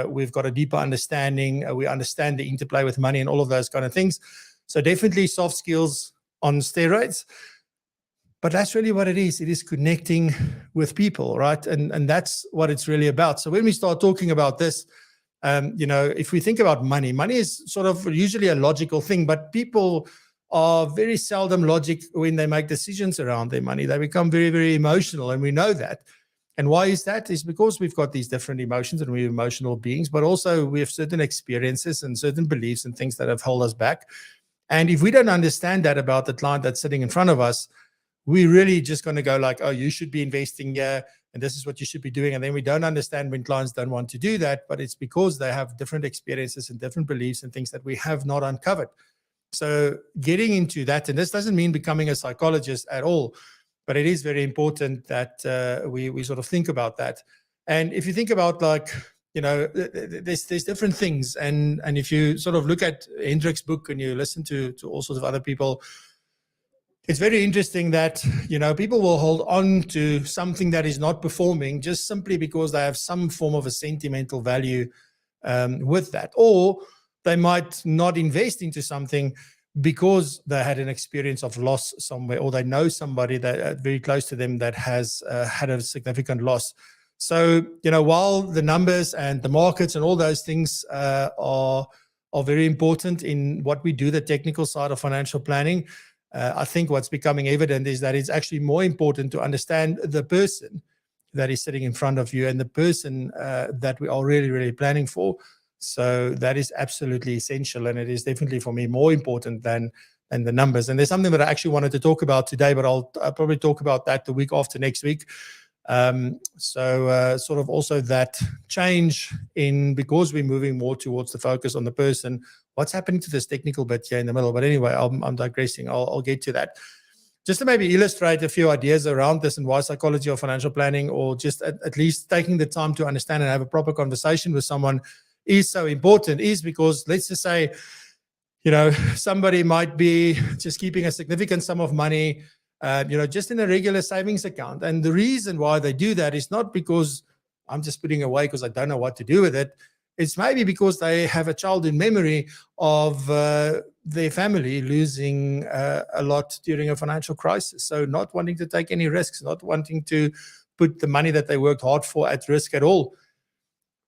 We've got a deeper understanding. We understand the interplay with money and all of those kind of things. So definitely soft skills on steroids. But that's really what it is. It is connecting with people, right? And that's what it's really about. So when we start talking about this, if we think about money, money is sort of usually a logical thing, but people are very seldom logic when they make decisions around their money. They become very, very emotional, and we know that. And why is that? It's because we've got these different emotions and we're emotional beings, but also we have certain experiences and certain beliefs and things that have held us back. And if we don't understand that about the client that's sitting in front of us, we really just going to go like, oh, you should be investing here, and this is what you should be doing. And then we don't understand when clients don't want to do that, but it's because they have different experiences and different beliefs and things that we have not uncovered. So getting into that, and this doesn't mean becoming a psychologist at all, but it is very important that we sort of think about that. And if you think about there's different things. And if you sort of look at Hendrik's book and you listen to all sorts of other people, it's very interesting that, people will hold on to something that is not performing just simply because they have some form of a sentimental value with that. Or they might not invest into something because they had an experience of loss somewhere, or they know somebody that very close to them that has had a significant loss. So, while the numbers and the markets and all those things are very important in what we do, the technical side of financial planning, I think what's becoming evident is that it's actually more important to understand the person that is sitting in front of you and the person that we are really, really planning for. So that is absolutely essential. And it is definitely for me more important than the numbers. And there's something that I actually wanted to talk about today, but I'll probably talk about that the week after next week. So sort of also that change because we're moving more towards the focus on the person, what's happening to this technical bit here in the middle. But anyway, I'm digressing. I'll get to that. Just to maybe illustrate a few ideas around this and why psychology of financial planning, or just at least taking the time to understand and have a proper conversation with someone is so important, is because let's just say, somebody might be just keeping a significant sum of money, just in a regular savings account. And the reason why they do that is not because I'm just putting away because I don't know what to do with it. It's maybe because they have a childhood memory of their family losing a lot during a financial crisis. So not wanting to take any risks, not wanting to put the money that they worked hard for at risk at all.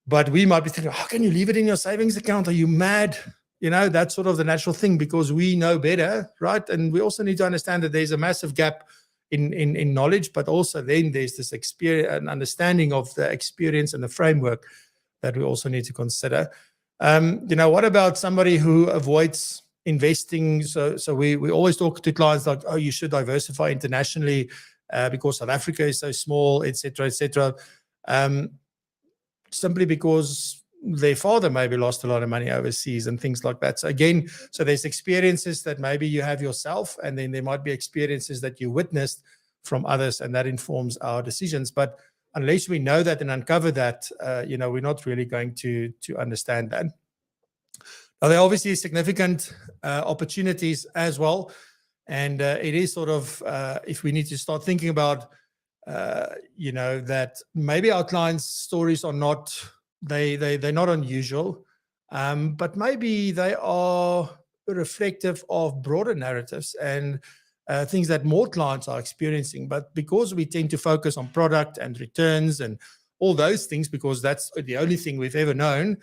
But we might be thinking, how can you leave it in your savings account? Are you mad? That's sort of the natural thing because we know better, right? And we also need to understand that there's a massive gap in knowledge, but also then there's this experience and understanding of the experience and the framework that we also need to consider. What about somebody who avoids investing? So we always talk to clients like, oh, you should diversify internationally because South Africa is so small, et cetera, et cetera. Simply because their father maybe lost a lot of money overseas and things like that. So again, there's experiences that maybe you have yourself, and then there might be experiences that you witnessed from others, and that informs our decisions. But unless we know that and uncover that, we're not really going to understand that. Now, there are obviously significant opportunities as well. And it is sort of, if we need to start thinking about, that maybe our clients' stories are not, they're not unusual, but maybe they are reflective of broader narratives and things that more clients are experiencing. But because we tend to focus on product and returns and all those things, because that's the only thing we've ever known,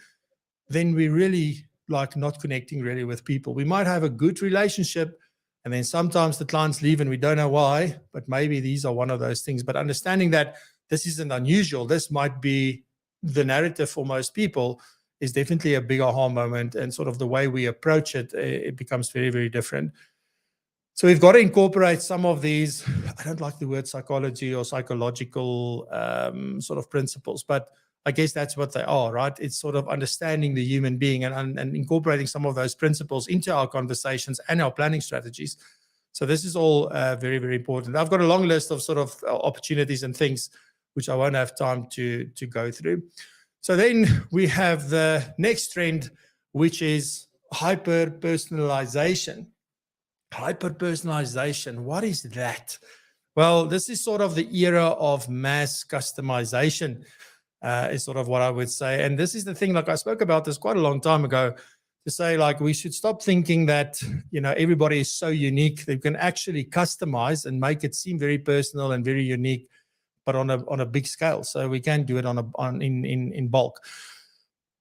then we really not connecting really with people. We might have a good relationship, and then sometimes the clients leave and we don't know why, but maybe these are one of those things. But understanding that this isn't unusual. This might be the narrative for most people, is definitely a big aha moment, and sort of the way we approach it, it becomes very, very different. So we've got to incorporate some of these, I don't like the word psychology or psychological sort of principles, but I guess that's what they are, right? It's sort of understanding the human being and incorporating some of those principles into our conversations and our planning strategies. So this is all very, very important. I've got a long list of sort of opportunities and things which I won't have time to go through. So then we have the next trend, which is hyper-personalization. Hyper-personalization, what is that? Well, this is sort of the era of mass customization, is sort of what I would say. And this is the thing, like I spoke about this quite a long time ago, to say like we should stop thinking that, everybody is so unique. They can actually customize and make it seem very personal and very unique, but on a big scale. So we can do it in bulk.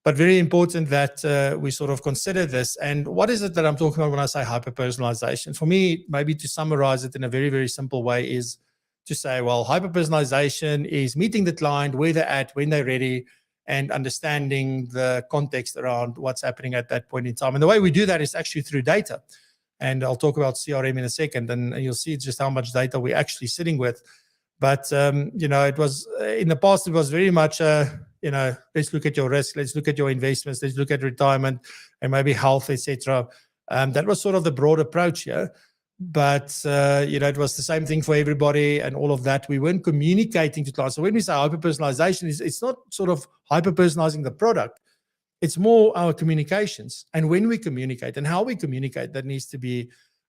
But very important that we sort of consider this. And what is it that I'm talking about when I say hyper-personalization? For me, maybe to summarize it in a very, very simple way is to say, well, hyper-personalization is meeting the client where they're at, when they're ready, and understanding the context around what's happening at that point in time. And the way we do that is actually through data. And I'll talk about CRM in a second, and you'll see just how much data we're actually sitting with. But, it was in the past, it was very much, let's look at your risk, let's look at your investments, let's look at retirement and maybe health, etc. That was sort of the broad approach here. But, it was the same thing for everybody and all of that. We weren't communicating to clients. So when we say hyper-personalization, it's not sort of hyper-personalizing the product. It's more our communications. And when we communicate and how we communicate, that needs to be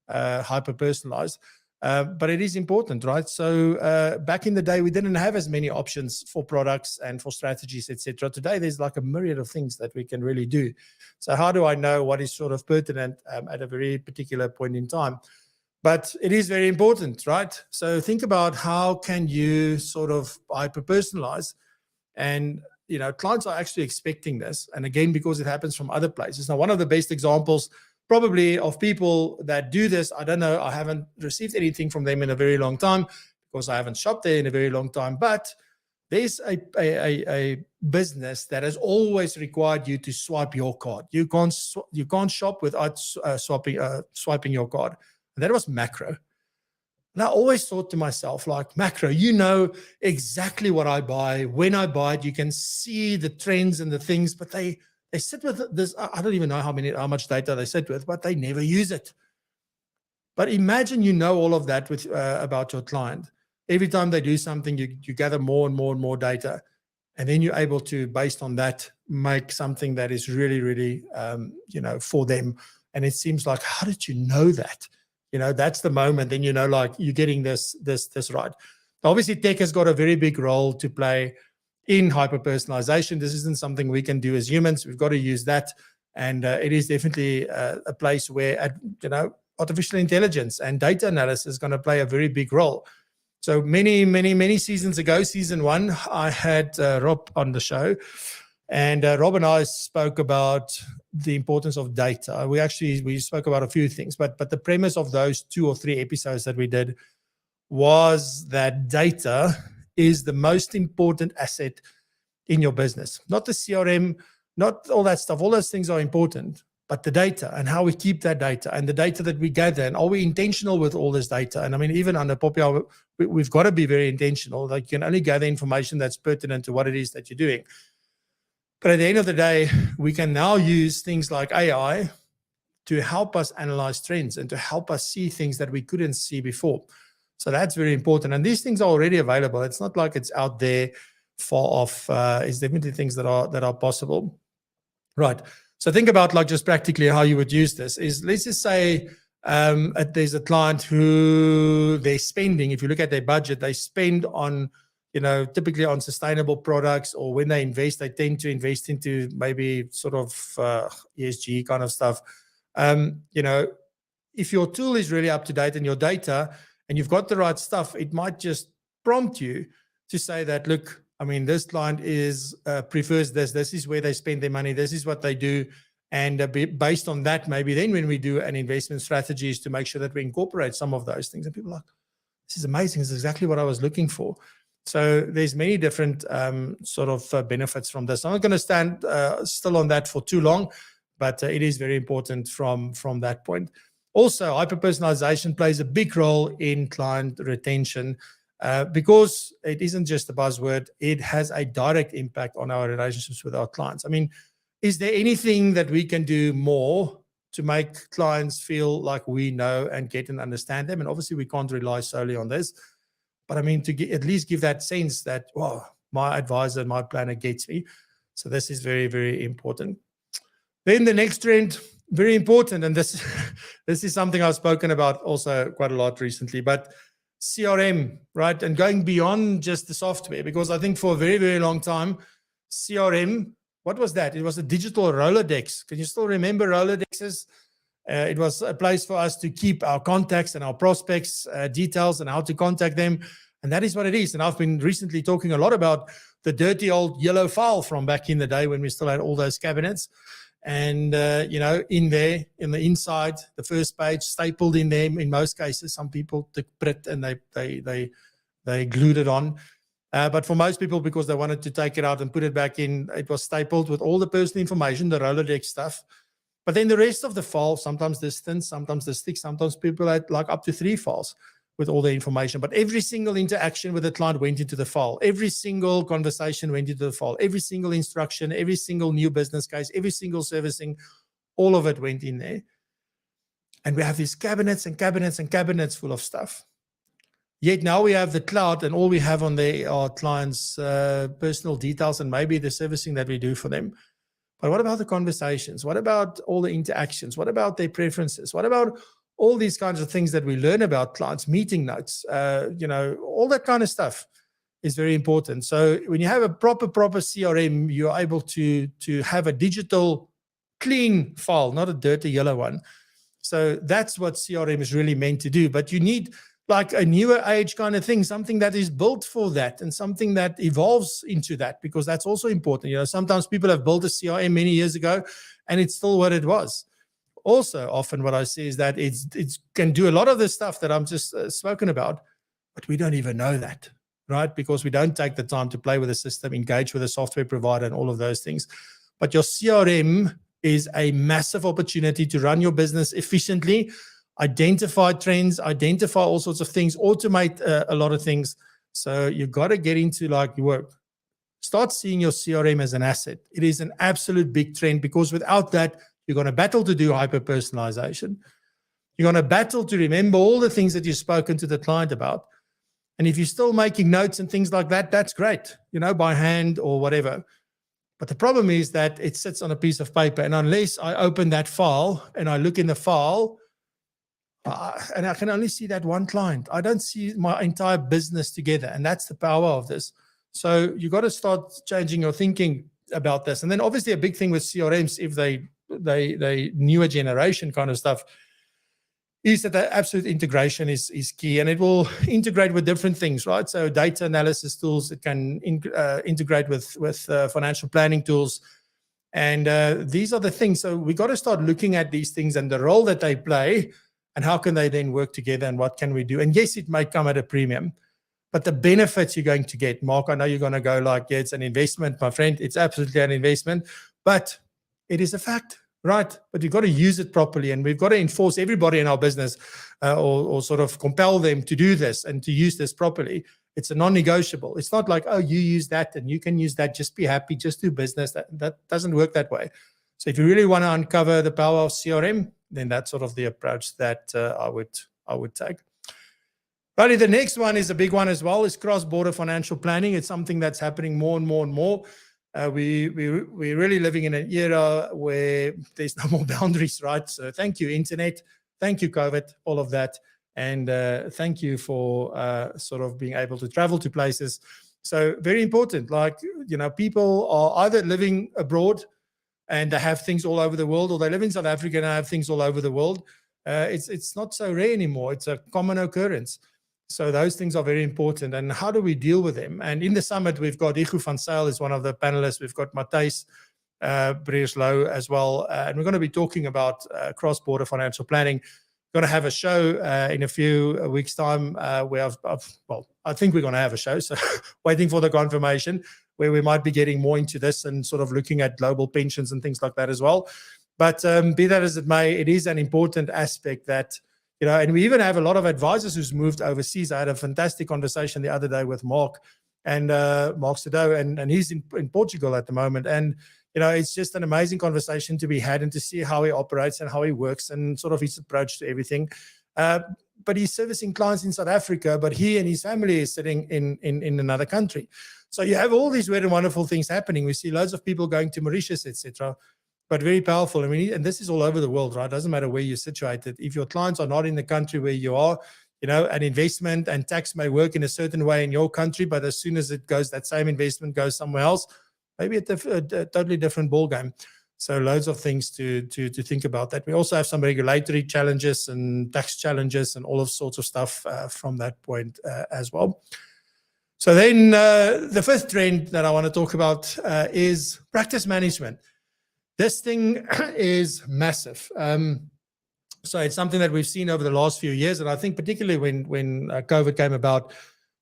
hyper-personalized. But it is important, right? So back in the day, we didn't have as many options for products and for strategies, etc. Today, there's like a myriad of things that we can really do. So how do I know what is sort of pertinent at a very particular point in time? But it is very important, right? So think about how can you sort of hyper-personalize, and clients are actually expecting this. And again, because it happens from other places. Now, one of the best examples probably of people that do this, I don't know, I haven't received anything from them in a very long time because I haven't shopped there in a very long time. But there's a business that has always required you to swipe your card. You can't shop without swiping your card. And that was Macro. And I always thought to myself, like, Macro, you know exactly what I buy, when I buy it, you can see the trends and the things, but they sit with this. I don't even know how much data they sit with, but they never use it. But imagine all of that with about your client. Every time they do something, you gather more and more and more data, and then you're able to, based on that, make something that is really, really, for them. And it seems like, how did you know that? That's the moment. Then like you're getting this right. Obviously, tech has got a very big role to play in hyper-personalization. This isn't something we can do as humans. We've got to use that. And it is definitely a place where, artificial intelligence and data analysis is going to play a very big role. So many, many, many seasons ago, season 1, I had Rob on the show. And Rob and I spoke about the importance of data. We spoke about a few things, but the premise of those 2 or 3 episodes that we did was that data is the most important asset in your business. Not the CRM, not all that stuff. All those things are important, but the data and how we keep that data and the data that we gather, and are we intentional with all this data? And I mean, even under PROpulsion, we've got to be very intentional. Like, you can only gather information that's pertinent to what it is that you're doing. But at the end of the day, we can now use things like AI to help us analyze trends and to help us see things that we couldn't see before. So that's very important. And these things are already available. It's not like it's out there far off. It's definitely things that are possible. Right. So think about, like, just practically how you would use this is, let's just say there's a client who they're spending, if you look at their budget, they spend on, typically on sustainable products, or when they invest, they tend to invest into maybe sort of ESG kind of stuff. If your tool is really up to date and your data, and you've got the right stuff, it might just prompt you to say that, look, I mean, this client prefers this. This is where they spend their money. This is what they do. And based on that, maybe then when we do an investment strategy is to make sure that we incorporate some of those things. And people are like, this is amazing. This is exactly what I was looking for. So there's many different sort of benefits from this. I'm not going to stand still on that for too long, but it is very important from that point. Also, hyper-personalization plays a big role in client retention because it isn't just a buzzword. It has a direct impact on our relationships with our clients. I mean, is there anything that we can do more to make clients feel like we know and get and understand them? And obviously, we can't rely solely on this. But I mean, to at least give that sense that, wow, my advisor, my planner gets me. So this is very, very important. Then the next trend, very important, and this is something I've spoken about also quite a lot recently, but CRM, right? And going beyond just the software, because I think for a very, very long time, CRM, what was that? It was a digital Rolodex. Can you still remember Rolodexes? It was a place for us to keep our contacts and our prospects details and how to contact them. And that is what it is. And I've been recently talking a lot about the dirty old yellow file from back in the day when we still had all those cabinets. And, in there, in the inside, the first page, stapled in them in most cases. Some people took Brit and they glued it on. But for most people, because they wanted to take it out and put it back in, it was stapled with all the personal information, the Rolodex stuff. But then the rest of the file, sometimes distance, sometimes the stick, sometimes people had like up to 3 files with all the information. But every single interaction with the client went into the file. Every single conversation went into the file. Every single instruction, every single new business case, every single servicing, all of it went in there. And we have these cabinets and cabinets and cabinets full of stuff. Yet now we have the cloud and all we have on there are clients' personal details and maybe the servicing that we do for them. But what about the conversations? What about all the interactions? What about their preferences? What about all these kinds of things that we learn about clients, meeting notes, all that kind of stuff is very important. So when you have a proper CRM, you're able to have a digital, clean file, not a dirty yellow one. So that's what CRM is really meant to do. But you need like a newer age kind of thing, something that is built for that and something that evolves into that, because that's also important. Sometimes people have built a CRM many years ago and it's still what it was. Also, often what I see is that it can do a lot of the stuff that I'm just spoken about, but we don't even know that, right? Because we don't take the time to play with the system, engage with a software provider and all of those things. But your CRM is a massive opportunity to run your business efficiently, identify trends, identify all sorts of things, automate a lot of things. So you've got to get into like work. Start seeing your CRM as an asset. It is an absolute big trend, because without that, you're going to battle to do hyper-personalization. You're going to battle to remember all the things that you've spoken to the client about. And if you're still making notes and things like that, that's great, by hand or whatever. But the problem is that it sits on a piece of paper. And unless I open that file and I look in the file, and I can only see that one client, I don't see my entire business together. And that's the power of this. So you got to start changing your thinking about this. And then obviously a big thing with CRMs, if they newer generation kind of stuff, is that the absolute integration is key, and it will integrate with different things, right? So data analysis tools, it can integrate with financial planning tools, and these are the things. So we got to start looking at these things and the role that they play, and how can they then work together, and what can we do? And yes, it might come at a premium, but the benefits you're going to get, Mark, I know you're going to go like, yeah, it's an investment, my friend. It's absolutely an investment, but it is a fact, right? But you've got to use it properly, and we've got to enforce everybody in our business or sort of compel them to do this and to use this properly. It's a non-negotiable. It's not like, oh, you use that and you can use that. Just be happy, just do business. That doesn't work that way. So if you really want to uncover the power of CRM, then that's sort of the approach that I would take. Right, the next one is a big one as well, is cross-border financial planning. It's something that's happening more and more and more. We're really living in an era where there's no more boundaries, right? So thank you, Internet. Thank you, COVID, all of that. And thank you for sort of being able to travel to places. So very important. Like, people are either living abroad and they have things all over the world, or they live in South Africa and have things all over the world. It's not so rare anymore. It's a common occurrence. So those things are very important. And how do we deal with them? And in the summit, we've got Igu van Zyl is one of the panelists. We've got Matthijs Breerslow as well. And we're going to be talking about cross-border financial planning. going to have a show in a few weeks' time where I think we're going to have a show, so waiting for the confirmation, where we might be getting more into this and sort of looking at global pensions and things like that as well. But be that as it may, it is an important aspect that, and we even have a lot of advisors who's moved overseas. I had a fantastic conversation the other day with Mark Stodow, and he's in Portugal at the moment. And, it's just an amazing conversation to be had and to see how he operates and how he works and sort of his approach to everything. But he's servicing clients in South Africa, but he and his family is sitting in another country. So you have all these weird and wonderful things happening. We see loads of people going to Mauritius, etc., but very powerful. And this is all over the world, right? It doesn't matter where you're situated. If your clients are not in the country where you are, an investment and tax may work in a certain way in your country, but as soon as it goes, that same investment goes somewhere else, maybe a totally different ballgame. So loads of things to think about that. We also have some regulatory challenges and tax challenges and all of sorts of stuff from that point as well. So then the fifth trend that I want to talk about is practice management. This thing is massive. So it's something that we've seen over the last few years. And I think particularly when COVID came about,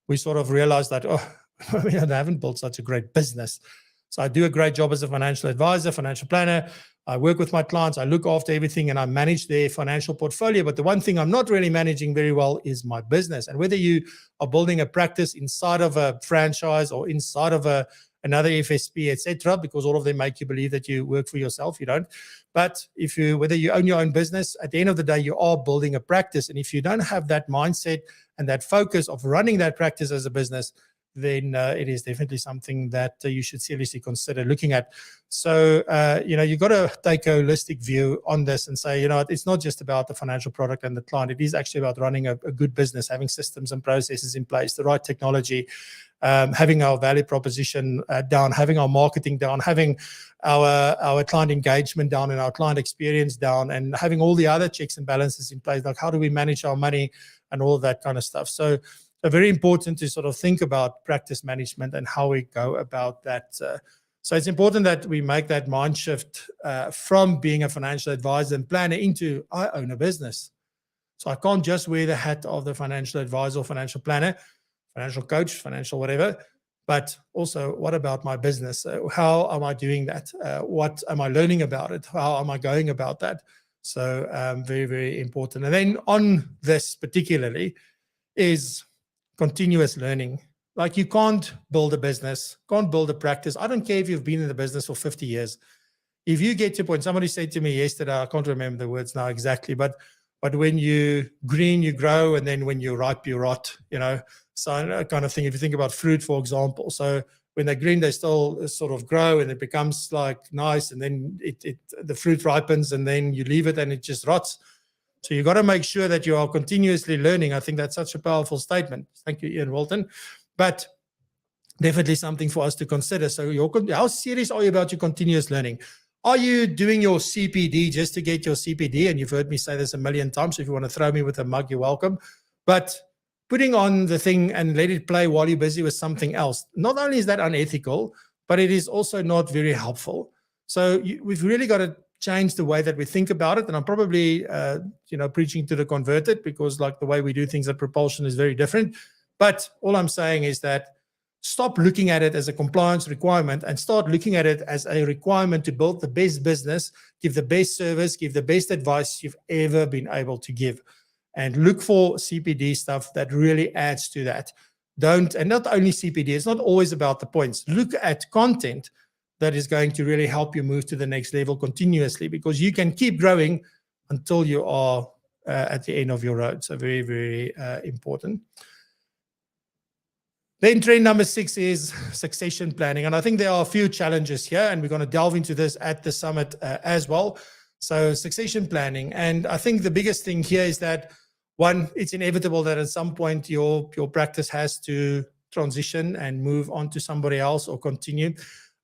we sort of realized that, I haven't built such a great business. So I do a great job as a financial advisor, financial planner. I work with my clients. I look after everything and I manage their financial portfolio. But the one thing I'm not really managing very well is my business. And whether you are building a practice inside of a franchise or inside of another FSP, etc., because all of them make you believe that you work for yourself. You don't. But whether you own your own business, at the end of the day, you are building a practice. And if you don't have that mindset and that focus of running that practice as a business, then it is definitely something that you should seriously consider looking at. So, you've got to take a holistic view on this and say, it's not just about the financial product and the client. It is actually about running a good business, having systems and processes in place, the right technology, having our value proposition down, having our marketing down, having our client engagement down and our client experience down, and having all the other checks and balances in place, like how do we manage our money and all of that kind of stuff. So very important to sort of think about practice management and how we go about that. So it's important that we make that mind shift from being a financial advisor and planner into I own a business. So I can't just wear the hat of the financial advisor or financial planner, financial coach, financial whatever, but also what about my business? How am I doing that? What am I learning about it? How am I going about that? So very, very important. And then on this particularly is continuous learning. Like you can't build a business, can't build a practice. I don't care if you've been in the business for 50 years. If you get to a point, somebody said to me yesterday, I can't remember the words now exactly, but when you green, you grow, and then when you ripe, you rot, So kind of thing, if you think about fruit, for example. So when they're green, they still sort of grow and it becomes like nice, and then the fruit ripens and then you leave it and it just rots. So you've got to make sure that you are continuously learning. I think that's such a powerful statement. Thank you, Ian Walton. But definitely something for us to consider. So how serious are you about your continuous learning? Are you doing your CPD just to get your CPD? And you've heard me say this a million times. So if you want to throw me with a mug, you're welcome. But putting on the thing and let it play while you're busy with something else, not only is that unethical, but it is also not very helpful. So we've really got to change the way that we think about it. And I'm probably, preaching to the converted, because like the way we do things at PROpulsion is very different. But all I'm saying is that stop looking at it as a compliance requirement and start looking at it as a requirement to build the best business, give the best service, give the best advice you've ever been able to give. And look for CPD stuff that really adds to that. And not only CPD, it's not always about the points. Look at content that is going to really help you move to the next level continuously, because you can keep growing until you are at the end of your road. So very, very important. Then trend number 6 is succession planning. And I think there are a few challenges here, and we're going to delve into this at the summit as well. So succession planning. And I think the biggest thing here is that, one, it's inevitable that at some point your practice has to transition and move on to somebody else or continue.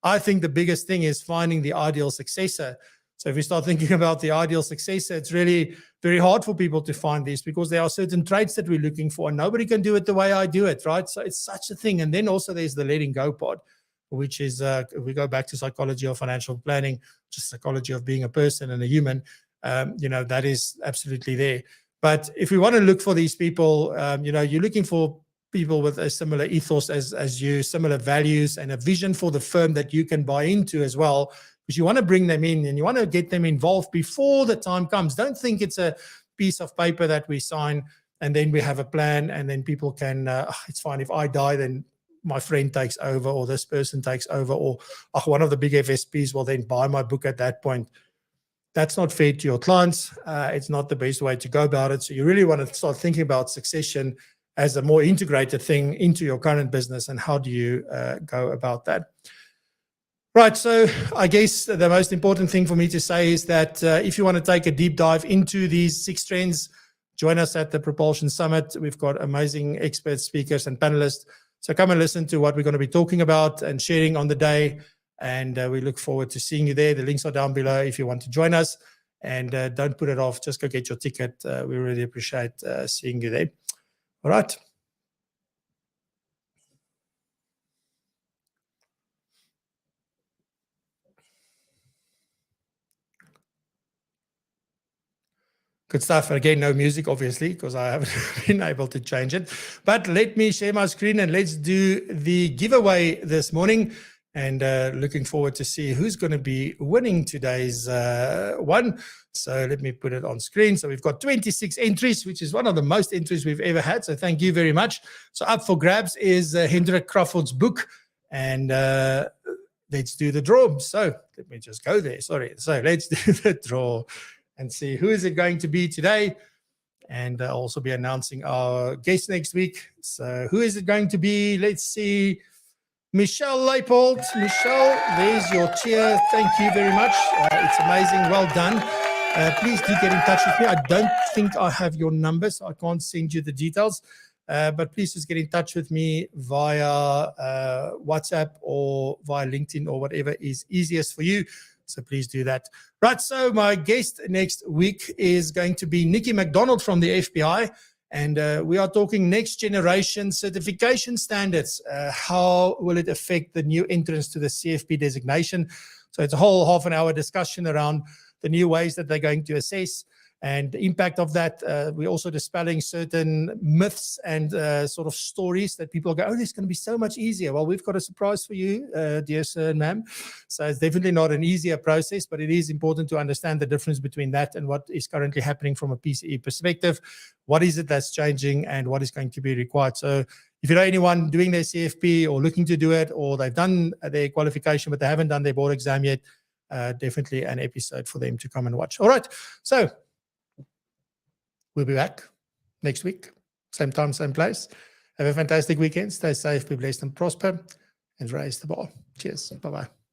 I think the biggest thing is finding the ideal successor. So if we start thinking about the ideal successor, it's really very hard for people to find these, because there are certain traits that we're looking for and nobody can do it the way I do it, right? So it's such a thing. And then also there's the letting go part, which is, we go back to psychology of financial planning, just psychology of being a person and a human, that is absolutely there. But if we want to look for these people, you're looking for people with a similar ethos as you, similar values, and a vision for the firm that you can buy into as well, because you want to bring them in and you want to get them involved before the time comes. Don't think it's a piece of paper that we sign and then we have a plan and then people can, it's fine, if I die, then my friend takes over, or this person takes over, or one of the big FSPs will then buy my book at that point. That's not fair to your clients. It's not the best way to go about it. So you really want to start thinking about succession as a more integrated thing into your current business, and how do you go about that? Right, so I guess the most important thing for me to say is that if you want to take a deep dive into these 6 trends, join us at the PROpulsion Summit. We've got amazing experts, speakers, and panelists. So come and listen to what we're going to be talking about and sharing on the day. And we look forward to seeing you there. The links are down below if you want to join us. And don't put it off. Just go get your ticket. We really appreciate seeing you there. All right. Good stuff. Again, no music, obviously, because I haven't been able to change it. But let me share my screen and let's do the giveaway this morning. And looking forward to see who's going to be winning today's one. So let me put it on screen. So we've got 26 entries, which is one of the most entries we've ever had. So thank you very much. So up for grabs is Hendrik Crawford's book. And let's do the draw. So let me just go there. Sorry. So let's do the draw and see who is it going to be today. And I'll also be announcing our guest next week. So who is it going to be? Let's see. Michelle Leipold. Michelle, there's your cheer. Thank you very much. It's amazing. Well done. Please do get in touch with me. I don't think I have your number, so I can't send you the details. But please just get in touch with me via WhatsApp or via LinkedIn or whatever is easiest for you. So please do that. Right, so my guest next week is going to be Nikki McDonald from the FBI. And we are talking next generation certification standards. How will it affect the new entrance to the CFP designation? So it's a whole half an hour discussion around the new ways that they're going to assess and the impact of that. We're also dispelling certain myths and sort of stories that people go, oh, this is going to be so much easier. Well, we've got a surprise for you, dear sir and ma'am. So it's definitely not an easier process, but it is important to understand the difference between that and what is currently happening from a PCE perspective. What is it that's changing and what is going to be required? So if you know anyone doing their CFP or looking to do it, or they've done their qualification, but they haven't done their board exam yet, definitely an episode for them to come and watch. All right. So we'll be back next week, same time, same place. Have a fantastic weekend. Stay safe, be blessed and prosper, and raise the bar. Cheers. Bye-bye.